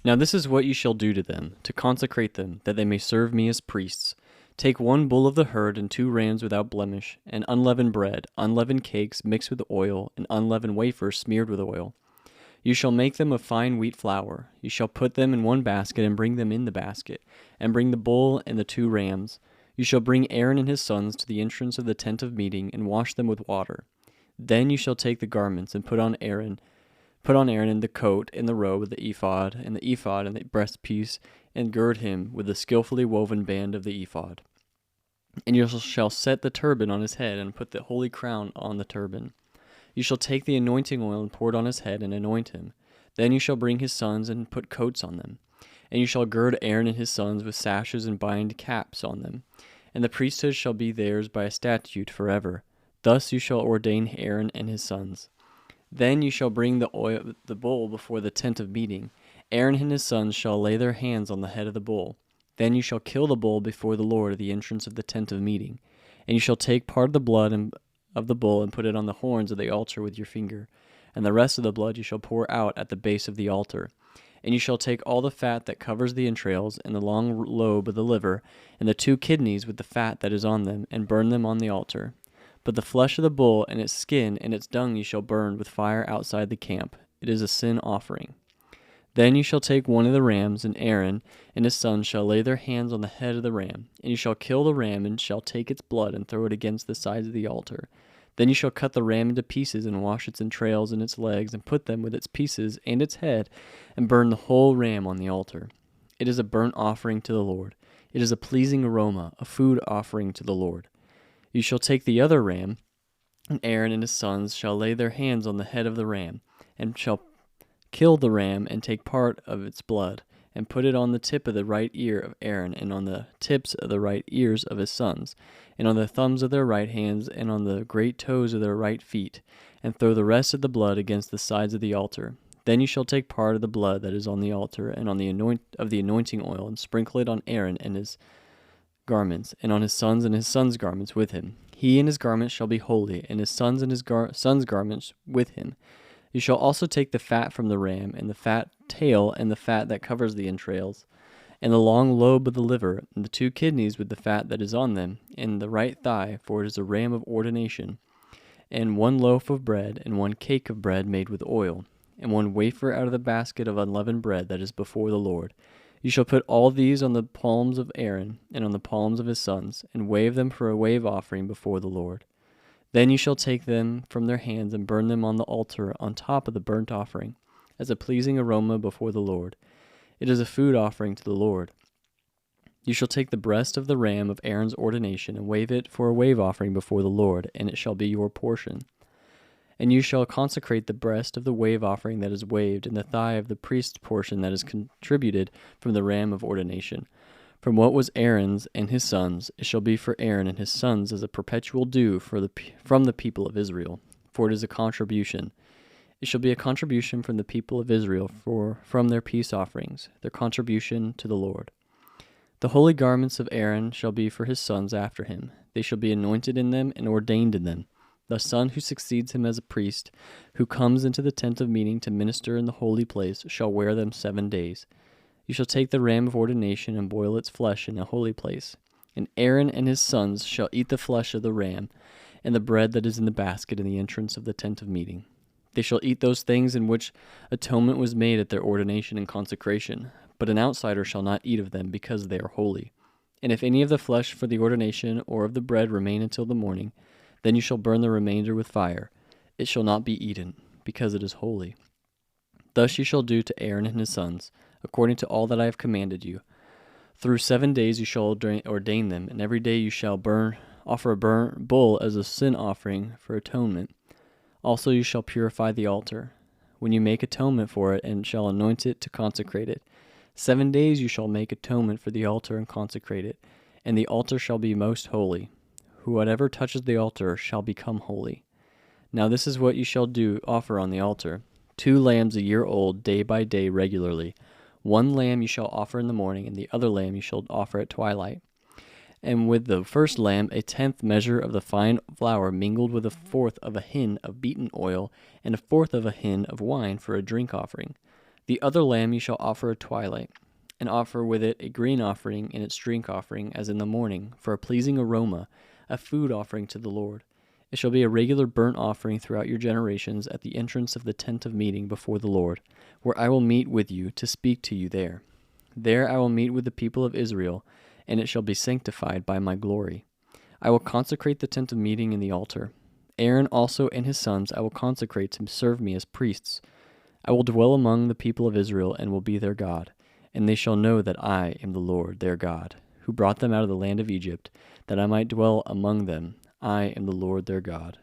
Now this is what you shall do to them, to consecrate them, that they may serve me as priests. Take 1 bull of the herd and 2 rams without blemish, and unleavened bread, unleavened cakes mixed with oil, and unleavened wafers smeared with oil. You shall make them of fine wheat flour. You shall put them in 1 basket and bring them in the basket, and bring the bull and the 2 rams. You shall bring Aaron and his sons to the entrance of the tent of meeting and wash them with water. Then you shall take the garments and put on Aaron and the coat and the robe of the ephod and the breastpiece, and gird him with the skillfully woven band of the ephod. And you shall set the turban on his head and put the holy crown on the turban. You shall take the anointing oil and pour it on his head and anoint him. Then you shall bring his sons and put coats on them. And you shall gird Aaron and his sons with sashes and bind caps on them. And the priesthood shall be theirs by a statute forever. Thus you shall ordain Aaron and his sons. Then you shall bring the bull before the tent of meeting. Aaron and his sons shall lay their hands on the head of the bull. Then you shall kill the bull before the Lord at the entrance of the tent of meeting. And you shall take part of the blood of the bull and put it on the horns of the altar with your finger. And the rest of the blood you shall pour out at the base of the altar. And you shall take all the fat that covers the entrails, and the long lobe of the liver, and the 2 kidneys with the fat that is on them, and burn them on the altar. But the flesh of the bull and its skin and its dung you shall burn with fire outside the camp. It is a sin offering. Then you shall take 1 of the rams, and Aaron and his sons shall lay their hands on the head of the ram. And you shall kill the ram, and shall take its blood and throw it against the sides of the altar. Then you shall cut the ram into pieces, and wash its entrails and its legs, and put them with its pieces and its head, and burn the whole ram on the altar. It is a burnt offering to the Lord. It is a pleasing aroma, a food offering to the Lord. You shall take the other ram, and Aaron and his sons shall lay their hands on the head of the ram, and shall kill the ram and take part of its blood, and put it on the tip of the right ear of Aaron, and on the tips of the right ears of his sons, and on the thumbs of their right hands, and on the great toes of their right feet, and throw the rest of the blood against the sides of the altar. Then you shall take part of the blood that is on the altar, and on the anointing oil, and sprinkle it on Aaron and his garments, and on his sons and his sons' garments with him. He and his garments shall be holy, and his sons and his sons' garments with him. You shall also take the fat from the ram, and the fat tail, and the fat that covers the entrails, and the long lobe of the liver, and the 2 kidneys with the fat that is on them, and the right thigh, for it is a ram of ordination, and 1 loaf of bread, and 1 cake of bread made with oil, and 1 wafer out of the basket of unleavened bread that is before the Lord. You shall put all these on the palms of Aaron, and on the palms of his sons, and wave them for a wave offering before the Lord. Then you shall take them from their hands and burn them on the altar on top of the burnt offering, as a pleasing aroma before the Lord. It is a food offering to the Lord. You shall take the breast of the ram of Aaron's ordination, and wave it for a wave offering before the Lord, and it shall be your portion. And you shall consecrate the breast of the wave offering that is waved, and the thigh of the priest's portion that is contributed from the ram of ordination. From what was Aaron's and his sons, it shall be for Aaron and his sons as a perpetual due from the people of Israel, for it is a contribution. It shall be a contribution from the people of Israel from their peace offerings, their contribution to the Lord. The holy garments of Aaron shall be for his sons after him. They shall be anointed in them and ordained in them. The son who succeeds him as a priest, who comes into the tent of meeting to minister in the holy place, shall wear them 7 days. You shall take the ram of ordination and boil its flesh in a holy place. And Aaron and his sons shall eat the flesh of the ram, and the bread that is in the basket in the entrance of the tent of meeting. They shall eat those things in which atonement was made at their ordination and consecration, but an outsider shall not eat of them, because they are holy. And if any of the flesh for the ordination or of the bread remain until the morning, then you shall burn the remainder with fire. It shall not be eaten, because it is holy. Thus you shall do to Aaron and his sons, according to all that I have commanded you. Through 7 days you shall ordain them, and every day you shall offer a burnt bull as a sin offering for atonement. Also you shall purify the altar, when you make atonement for it, and shall anoint it to consecrate it. 7 days you shall make atonement for the altar and consecrate it, and the altar shall be most holy. Whoever touches the altar shall become holy. Now this is what you shall offer on the altar: 2 lambs a year old, day by day regularly. 1 lamb you shall offer in the morning, and the other lamb you shall offer at twilight. And with the first lamb 1/10 measure of the fine flour mingled with 1/4 of a hin of beaten oil, and 1/4 of a hin of wine for a drink offering. The other lamb you shall offer at twilight, and offer with it a grain offering and its drink offering as in the morning, for a pleasing aroma, a food offering to the Lord. It shall be a regular burnt offering throughout your generations at the entrance of the tent of meeting before the Lord, where I will meet with you to speak to you there. There I will meet with the people of Israel, and it shall be sanctified by my glory. I will consecrate the tent of meeting and the altar. Aaron also and his sons I will consecrate to serve me as priests. I will dwell among the people of Israel and will be their God, and they shall know that I am the Lord their God, who brought them out of the land of Egypt, that I might dwell among them. I am the Lord their God.